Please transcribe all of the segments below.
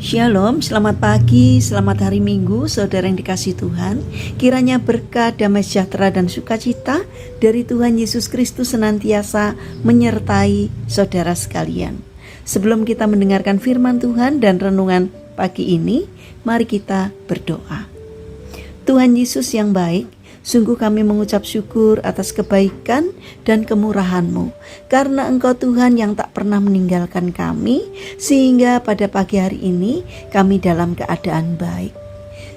Shalom, selamat pagi, selamat hari Minggu, saudara yang dikasihi Tuhan. Kiranya berkat, damai sejahtera dan sukacita dari Tuhan Yesus Kristus senantiasa menyertai saudara sekalian. Sebelum kita mendengarkan firman Tuhan dan renungan pagi ini, mari kita berdoa. Tuhan Yesus yang baik, sungguh kami mengucap syukur atas kebaikan dan kemurahan-Mu, karena Engkau Tuhan yang tak pernah meninggalkan kami, sehingga pada pagi hari ini kami dalam keadaan baik.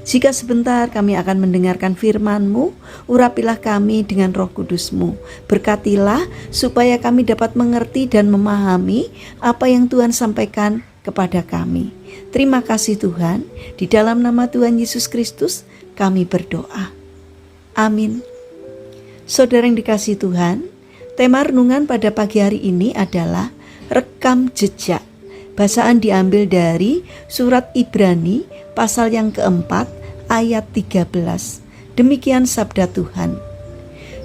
Jika sebentar kami akan mendengarkan firman-Mu, urapilah kami dengan Roh Kudus-Mu. Berkatilah supaya kami dapat mengerti dan memahami apa yang Tuhan sampaikan kepada kami. Terima kasih Tuhan, di dalam nama Tuhan Yesus Kristus kami berdoa. Amin. Saudara yang dikasihi Tuhan, tema renungan pada pagi hari ini adalah rekam jejak. Bacaan diambil dari surat Ibrani pasal yang keempat ayat 13. Demikian sabda Tuhan.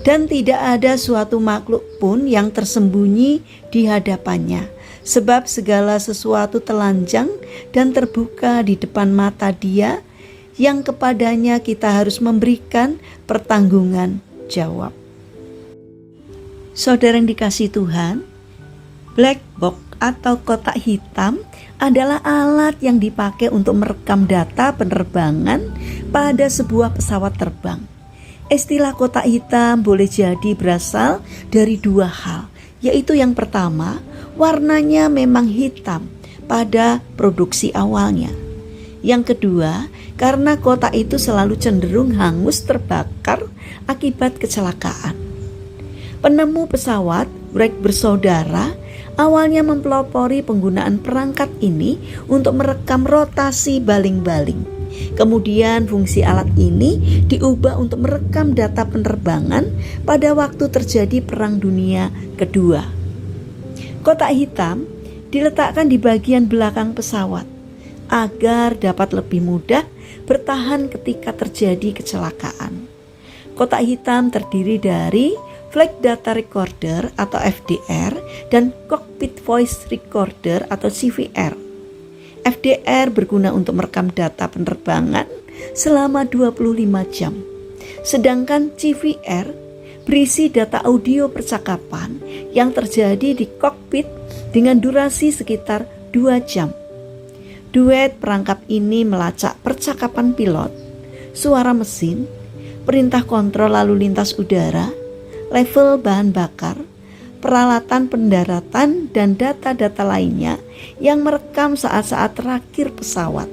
Dan tidak ada suatu makhluk pun yang tersembunyi di hadapannya, sebab segala sesuatu telanjang dan terbuka di depan mata Dia yang kepadanya kita harus memberikan pertanggungan jawab. Saudara yang dikasihi Tuhan, black box atau kotak hitam adalah alat yang dipakai untuk merekam data penerbangan pada sebuah pesawat terbang. Istilah kotak hitam boleh jadi berasal dari dua hal, yaitu yang pertama, warnanya memang hitam pada produksi awalnya. Yang kedua, karena kotak itu selalu cenderung hangus terbakar akibat kecelakaan. Penemu pesawat Wright bersaudara awalnya mempelopori penggunaan perangkat ini untuk merekam rotasi baling-baling. Kemudian fungsi alat ini diubah untuk merekam data penerbangan pada waktu terjadi Perang Dunia Kedua. Kotak hitam diletakkan di bagian belakang pesawat agar dapat lebih mudah bertahan ketika terjadi kecelakaan. Kotak hitam terdiri dari Flight Data Recorder atau FDR dan Cockpit Voice Recorder atau CVR. FDR berguna untuk merekam data penerbangan selama 25 jam. Sedangkan CVR berisi data audio percakapan yang terjadi di kokpit dengan durasi sekitar 2 jam. Duet perangkap ini melacak percakapan pilot, suara mesin, perintah kontrol lalu lintas udara, level bahan bakar, peralatan pendaratan, dan data-data lainnya yang merekam saat-saat terakhir pesawat.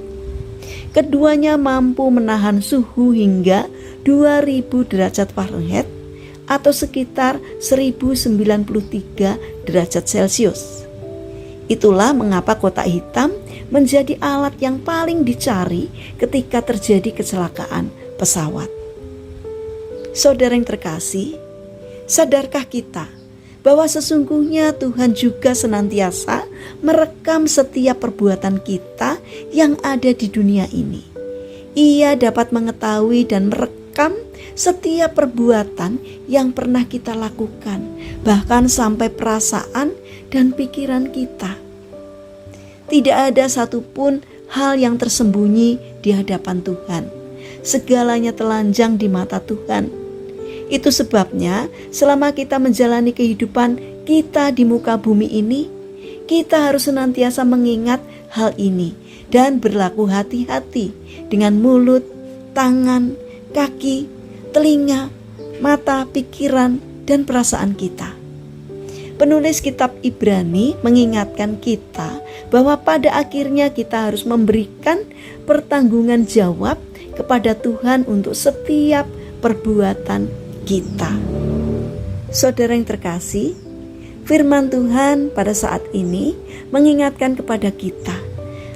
Keduanya mampu menahan suhu hingga 2000 derajat Fahrenheit atau sekitar 1093 derajat Celcius. Itulah mengapa kotak hitam menjadi alat yang paling dicari ketika terjadi kecelakaan pesawat. Saudara yang terkasih, sadarkah kita bahwa sesungguhnya Tuhan juga senantiasa merekam setiap perbuatan kita yang ada di dunia ini? Ia dapat mengetahui dan merekam setiap perbuatan yang pernah kita lakukan, bahkan sampai perasaan dan pikiran kita. Tidak ada satupun hal yang tersembunyi di hadapan Tuhan. Segalanya telanjang di mata Tuhan. Itu sebabnya selama kita menjalani kehidupan kita di muka bumi ini, kita harus senantiasa mengingat hal ini dan berlaku hati-hati dengan mulut, tangan, kaki, telinga, mata, pikiran, dan perasaan kita. Penulis kitab Ibrani mengingatkan kita bahwa pada akhirnya kita harus memberikan pertanggungan jawab kepada Tuhan untuk setiap perbuatan kita. Saudara yang terkasih, firman Tuhan pada saat ini mengingatkan kepada kita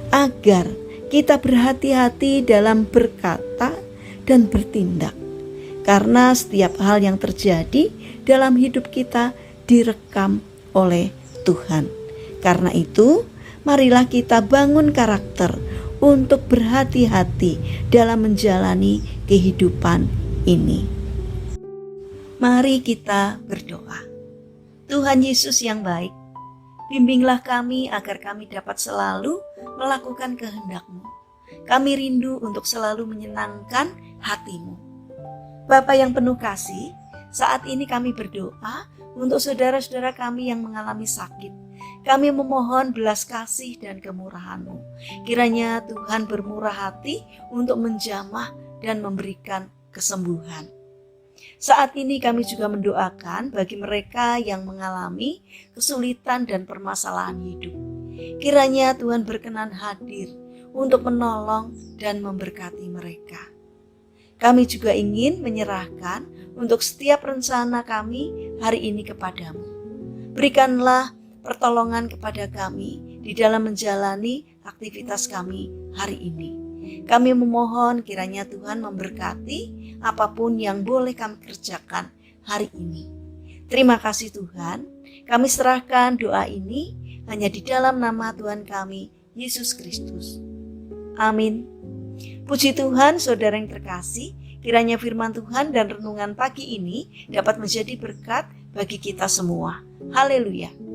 agar kita berhati-hati dalam berkata dan bertindak, karena setiap hal yang terjadi dalam hidup kita direkam oleh Tuhan. Karena itu, marilah kita bangun karakter untuk berhati-hati dalam menjalani kehidupan ini. Mari kita berdoa. Tuhan Yesus yang baik, bimbinglah kami agar kami dapat selalu melakukan kehendak-Mu. Kami rindu untuk selalu menyenangkan hati-Mu. Bapa yang penuh kasih, saat ini kami berdoa untuk saudara-saudara kami yang mengalami sakit. Kami memohon belas kasih dan kemurahan-Mu. Kiranya Tuhan bermurah hati untuk menjamah dan memberikan kesembuhan. Saat ini kami juga mendoakan bagi mereka yang mengalami kesulitan dan permasalahan hidup. Kiranya Tuhan berkenan hadir untuk menolong dan memberkati mereka. Kami juga ingin menyerahkan untuk setiap rencana kami hari ini kepadamu. Berikanlah pertolongan kepada kami di dalam menjalani aktivitas kami hari ini. Kami memohon kiranya Tuhan memberkati apapun yang boleh kami kerjakan hari ini. Terima kasih Tuhan, kami serahkan doa ini hanya di dalam nama Tuhan kami, Yesus Kristus. Amin. Puji Tuhan, saudara yang terkasih, kiranya firman Tuhan dan renungan pagi ini dapat menjadi berkat bagi kita semua. Haleluya.